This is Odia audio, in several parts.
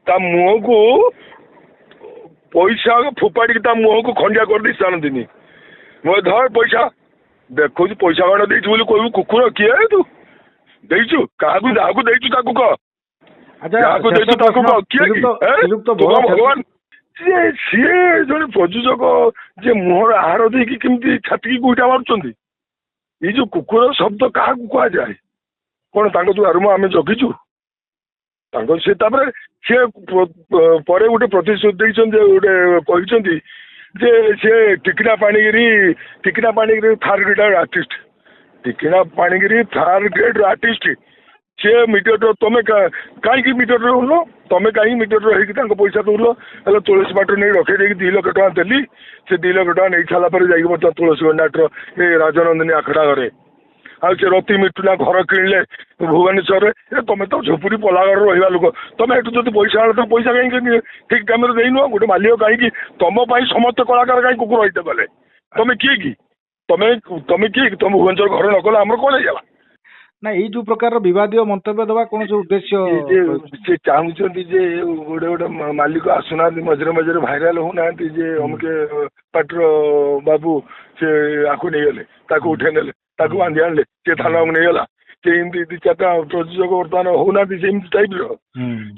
ତା ମୁହଁକୁ ପଇସା ଫୋପାଡ଼ିକି ତା ମୁହଁକୁ ଖଣ୍ଡିଆ କରିଦେଇ ଜାଣନ୍ତିନି। ମୁଁ ଧର ପଇସା ଦେଖୁଛୁ ପଇସା ଗଣ ଦେଇଛୁ ବୋଲି କହିବୁ କୁକୁର କିଏ ତୁ ଦେଇଛୁ କାହାକୁ ଯାହାକୁ ଦେଇଛୁ ତାକୁ କହ ଯାହାକୁ ଦେଇଛୁ ତାକୁ କହ କିଏ ଭଗବାନ ସିଏ ଜଣେ ପ୍ରଯୋଜକ ଯିଏ ମୁହଁର ଆହାର ଦେଇକି କେମିତି ଛାତିକି ଗୁଇଠା ମାରୁଛନ୍ତି। ଏଇ ଯୋଉ କୁକୁର ଶବ୍ଦ କାହାକୁ କୁହାଯାଏ କଣ ତାଙ୍କ ଦ୍ୱାର ଆମେ ଜଗିଛୁ ତାଙ୍କ ସେ ତାପରେ ସିଏ ପରେ ଗୋଟେ ପ୍ରତିଶ୍ରୁତି ଦେଇଛନ୍ତି ଗୋଟେ କହିଛନ୍ତି ଯେ ସେ Tikina Panigiri third grade artist Tikina Panigiri third grade artist ସିଏ ମିଟର ତମେ କାହିଁକି ମିଟରରେ ରହୁନ ତମେ କାହିଁକି ମିଟର ହେଇକି ତାଙ୍କ ପଇସା ଦଉନ ହେଲେ ତୁଳସୀ ପାଟରେ ନେଇ ରଖେଇ ଦେଇକି 2 ଲକ୍ଷ ଟଙ୍କା ଦେଲି ସେ 2 ଲକ୍ଷ ଟଙ୍କା ନେଇ ସାରିଲା ପରେ ଯାଇକି ବର୍ତ୍ତମାନ ତୁଳସୀ ଗଣ୍ଡାଟର ଏ ରାଜନନ୍ଦିନୀ ଆଖଡ଼ା ଘରେ ଆଉ ସେ ରତି ମିଟୁନା ଘର କିଣିଲେ ଭୁବନେଶ୍ୱରରେ ତମେ ତ ଝୁପୁରି ପଲାଘର ରହିବା ଲୋକ ତମେ ଏଠୁ ଯଦି ପଇସା ଆଣ ତ ପଇସା କାହିଁକି ଠିକ୍ ଟାଇମ୍ରେ ଦେଇନୁ ଗୋଟେ ମାଲିକ କାହିଁକି ତମ ପାଇଁ ସମସ୍ତ କଳାକାର କାହିଁକି କୁକୁର ହେଇତେ ଗଲେ ତମେ କିଏ କି ତମେ କିଏ କି ତମେ ଭୁବନେଶ୍ୱର ଘରେ ନ କଲେ ଆମର କ'ଣ ହେଇଗଲା ନା ଏଇ ଯୋଉ ପ୍ରକାର ବିବାଦୀୟ ମନ୍ତବ୍ୟ ଦେବା କୌଣସି ଉଦ୍ଦେଶ୍ୟ ସେ ଚାହୁଁଛନ୍ତି ଯେ ଗୋଟେ ମାଲିକ ଆସୁନାହାନ୍ତି ମଝିରେ ଭାଇରାଲ ହଉନାହାନ୍ତି ଯେ ଅମୁକେ ପାଟର ବାବୁ ସେ ଆକୁ ନେଇଗଲେ ତାକୁ ଉଠେଇ ନେଲେ ତାକୁ ବାନ୍ଧି ଆଣିଲେ ସେ ଥାନାକୁ ନେଇଗଲା ସେ ଏମିତି 2-4ଟା ପ୍ରଯୋଜକ ବର୍ତ୍ତମାନ ହଉନାହାନ୍ତି ସେମିତି ଟାଇପ୍ର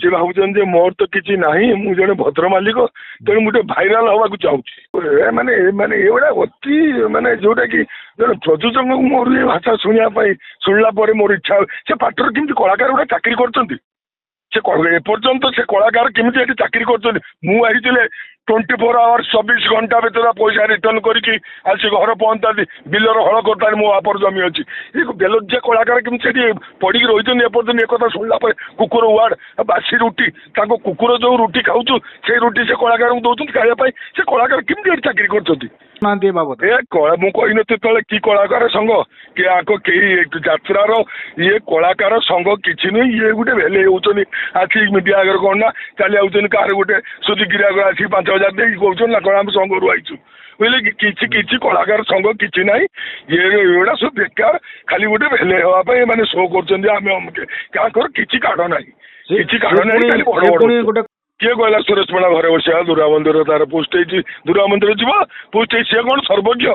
ସେ ଭାବୁଛନ୍ତି ଯେ ମୋର ତ କିଛି ନାହିଁ ମୁଁ ଜଣେ ଭଦ୍ର ମାଲିକ ତେଣୁ ମୁଁ ଟିକେ ଭାଇରାଲ ହବାକୁ ଚାହୁଁଛି ମାନେ ଏଗୁଡ଼ା ଅତି ମାନେ ଯୋଉଟା କି ଜଣେ ପ୍ରଯୋଜକଙ୍କୁ ମୋର ଏ ଭାଷା ଶୁଣିଲା ପରେ ମୋର ଇଚ୍ଛା ସେ ପାଟର କେମିତି କଳାକାର ଗୁଡ଼ା ଚାକିରି କରୁଛନ୍ତି ସେ ଏପର୍ଯ୍ୟନ୍ତ ସେ କଳାକାର କେମିତି ଏଠି ଚାକିରି କରୁଛନ୍ତି ମୁଁ ଆସିଥିଲେ 24 ଆୱାର୍ସ 24 ଘଣ୍ଟା ଭିତରେ ପଇସା ରିଟର୍ନ କରିକି ଆସି ଘର ପହଞ୍ଚାନ୍ତି ବିଲର ହଳ କରିଥାନ୍ତି ମୋ ବାପର ଜମି ଅଛି ଏ ବେଲଜ୍ଜା କଳାକାର କେମିତି ସେଠି ପଡ଼ିକି ରହିଛନ୍ତି ଏପର୍ଯ୍ୟନ୍ତ ଏକଥା ଶୁଣିଲା ପରେ କୁକୁର ୱାର୍ଡ ବାସି ରୁଟି ତାଙ୍କ କୁକୁର ଯୋଉ ରୁଟି ଖାଉଛୁ ସେଇ ରୁଟି ସେ କଳାକାରଙ୍କୁ ଦଉଛନ୍ତି ଖାଇବା ପାଇଁ ସେ କଳାକାର କେମିତି ଏଠି ଚାକିରି କରୁଛନ୍ତି ମୁଁ କହିନଥିଲି ତଳେ କି କଳାକାର ସଂଘ କି ଆଙ୍କ କେହି ଯାତ୍ରାର ଇଏ କଳାକାର ସଂଘ କିଛି ନୁହେଁ ଇଏ ଗୋଟେ ଭେଲେଇ ହେଉଛନ୍ତି ଆସିକି ମିଡ଼ିଆ ଆଗରେ କ'ଣ ନା ଚାଲି ଯାଉଛନ୍ତି କାହାର ଗୋଟେ ସୁଧିକିରି ଆଗରେ ଆସିକି 5,000 ଦେଇକି କହୁଛନ୍ତି ନା କ'ଣ ଆମେ ସଂଘରୁ ଆଇଛୁ ବୁଝିଲେ କି କିଛି କଳାକାର ସଂଘ କିଛି ନାହିଁ ଏଗୁଡ଼ା ସବୁ ବେକାର ଖାଲି ଗୋଟେ ଭେଲେଇ ହେବା ପାଇଁ ଏମାନେ ଶୋ କରୁଛନ୍ତି ଆମେ ଅମୁକେ କାହାର କିଛି କାଢ଼ ନାହିଁ କିଛି କାଢ଼ ନାହିଁ ଖାଲି ବଡ଼ କିଏ କହିଲା ସୁରେଶ ପଣା ଘରେ ବସିବା ଦୁର୍ଗା ମନ୍ଦିର ତାର ପୋଷ୍ଟ ହେଇଛି ଦୁର୍ଗା ମନ୍ଦିର ଯିବ ପୋଷ୍ଟ ହେଇଛି ସିଏ କ'ଣ ସର୍ବଜ୍ଞ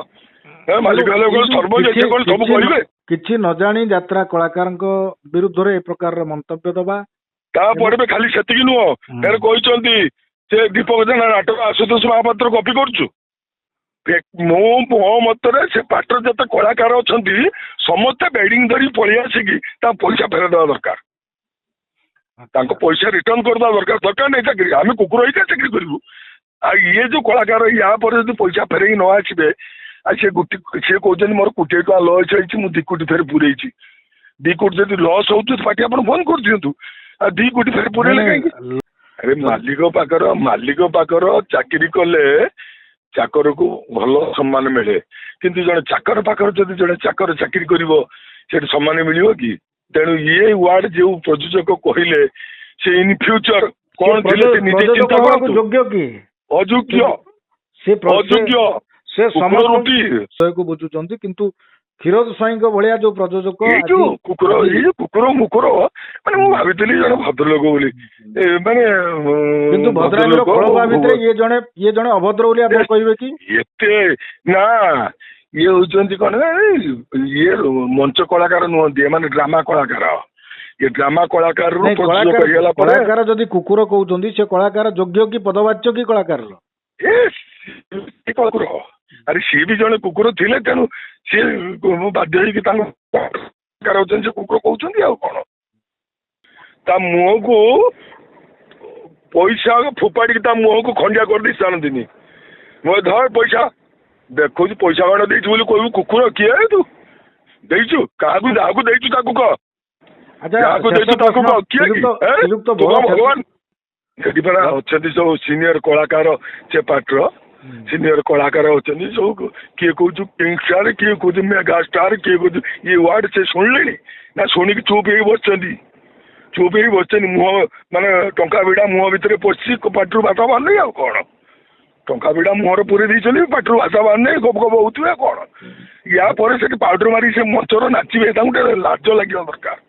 ମାଲିକ ହେଲେ କ'ଣ ସର୍ବଜ୍ଞ ସିଏ କ'ଣ ସବୁ କହିବେ କିଛି ନ ଜାଣି ଯାତ୍ରା କଳାକାରଙ୍କ ବିରୁଦ୍ଧରେ ଏ ପ୍ରକାରର ମନ୍ତବ୍ୟ ଦେବା ତାପରେ ବି ଖାଲି ସେତିକି ନୁହଁ ଫେର କହିଛନ୍ତି ସେ ଦୀପକ ଜେନା ନାଟକ ଆଶୁତୋଷ ମହାପାତ୍ର କପି କରୁଛୁ ମୋ ମତରେ ସେ ପାଟର ଯେତେ କଳାକାର ଅଛନ୍ତି ସମସ୍ତେ ବେଡିଂ ଧରି ପଳେଇ ଆସିକି ତା ପଇସା ଫେରାଇ ଦେବା ଦରକାର ତାଙ୍କ ପଇସା ରିଟର୍ନ କରିଦେବା ଦରକାର ନାହିଁ ଚାକିରି ଆମେ କୁକୁର ହେଇକା ଚାକିରି କରିବୁ ଆଉ ଇଏ ଯୋଉ କଳାକାର ୟା ପରେ ଯଦି ପଇସା ଫେରେଇ ନ ଆସିବେ ଆଉ ସିଏ କହୁଛନ୍ତି ମୋର 1 କୋଟି ଟଙ୍କା ଲସ୍ ହେଇଛି ମୁଁ 2 କୋଟି ଫେରେ ପୁରେଇଛି 2 କୋଟି ଯଦି ଲସ୍ ହଉଛି ପାର୍ଟି ଆପଣ ବନ୍ଦ କରିଦିଅନ୍ତୁ ଆଉ 2 କୋଟି ଫେରେ ପୁରେଇଲେ କାହିଁକି ଆରେ ମାଲିକ ପାଖର ଚାକିରି କଲେ ଚାକରକୁ ଭଲ ସମ୍ମାନ ମିଳେ କିନ୍ତୁ ଜଣେ ଚାକର ପାଖରେ ଯଦି ଜଣେ ଚାକର ଚାକିରି କରିବ ସେଠି ସମ୍ମାନ ମିଳିବ କି ତେଣୁ ଇଏ ୱାର୍ଡ ଯୋଉ ପ୍ରଯୋଜକ କହିଲେ ସେ ଇନ୍ ଫ୍ୟୁଚର କ'ଣ ଥିଲେ ସେ ନିଜେ ଚିନ୍ତା କରନ୍ତୁ ଅଯୋଗ୍ୟ ସେ ସମୟକୁ ବୁଝୁଛନ୍ତି କିନ୍ତୁ କ୍ଷୀରୋଦ ସ୍ୱାଇଁଙ୍କ ଭଳିଆ ଯୋଉ ପ୍ରଯୋଜକ ଏଇ ଯୋଉ କୁକୁର ମୁକୁର ମାନେ ମୁଁ ଭାବିଥିଲି ଜଣେ ଭଦ୍ରଲୋକ ବୋଲି ମାନେ କିନ୍ତୁ ଭଦ୍ରାମୀର ଖୋଳପା ଭିତରେ ଇଏ ଜଣେ ଅଭଦ୍ର ବୋଲି ଆପଣ କହିବେ କି ଏତେ ନା ଇଏ ହଉଛନ୍ତି କ'ଣ ଇଏ ମଞ୍ଚ କଳାକାର ନୁହନ୍ତି ଏମାନେ ଡ୍ରାମା କଳାକାର ଏ ଡ୍ରାମା କଳାକାରରୁ କଳାକାର ଯଦି କୁକୁର କହୁଛନ୍ତି ସେ କଳାକାର ଯୋଗ୍ୟ କି ପଦବାଚ୍ୟ କି କଳାକାରର କୁକୁର ଆରେ ସିଏ ବି ଜଣେ କୁକୁର ଥିଲେ ତେଣୁ ସିଏ ବାଧ୍ୟ ହେଇକି ତାଙ୍କ ହଉଛନ୍ତି ସେ କୁକୁର କହୁଛନ୍ତି ଆଉ କ'ଣ ତା ମୁହଁକୁ ପଇସା ଫୋପାଡ଼ିକି ତା ମୁହଁକୁ ଖଣ୍ଡିଆ କରିଦେଇ ଜାଣନ୍ତିନି। ମୁଁ ଧର ପଇସା ଦେଖୁଛୁ ପଇସା ଗଣ ଦେଇଛୁ ବୋଲି କହିବୁ କୁକୁର କିଏ ତୁ ଦେଇଛୁ କାହାକୁ ଯାହାକୁ ଦେଇଛୁ ତାକୁ କହ ଯାହାକୁ ଦେଇଛୁ ତାକୁ କହ କିଏ କି ଭଗବାନ ସେଠି ପରା ଅଛନ୍ତି ସବୁ ସିନିୟର କଳାକାର ସେ ପାଟର ସିନିୟର କଳାକାର ଅଛନ୍ତି ସବୁ କିଏ କହୁଛୁ କିଙ୍ଗ ଷ୍ଟାର କିଏ କହୁଛୁ ମେଗା ଷ୍ଟାର କିଏ କହୁଛୁ ଇଏ ୱାର୍ଡ ସେ ଶୁଣିଲେଣି ନା ଶୁଣିକି ଚୁପ୍ ହେଇକି ବସିଛନ୍ତି ମୁହଁ ମାନେ ଟଙ୍କା ଭିଡ଼ା ମୁହଁ ଭିତରେ ପଶିଛି ପାଟିରୁ ଭାଷା ବାହାରୁନି ଆଉ କ'ଣ ଟଙ୍କା ଭିଡ଼ା ମୁହଁରେ ପୁରେଇ ଦେଇଛନ୍ତି ପାଟିରୁ ଭାଷା ବାହାରୁନି ଗପ ହଉଥିବେ କ'ଣ ୟା ପରେ ସେଠି ପାଉଡର ମାରି ସେ ମଞ୍ଚର ନାଚିବେ ତାଙ୍କୁ ଟିକେ ଲାଜ ଲାଗିବା ଦରକାର।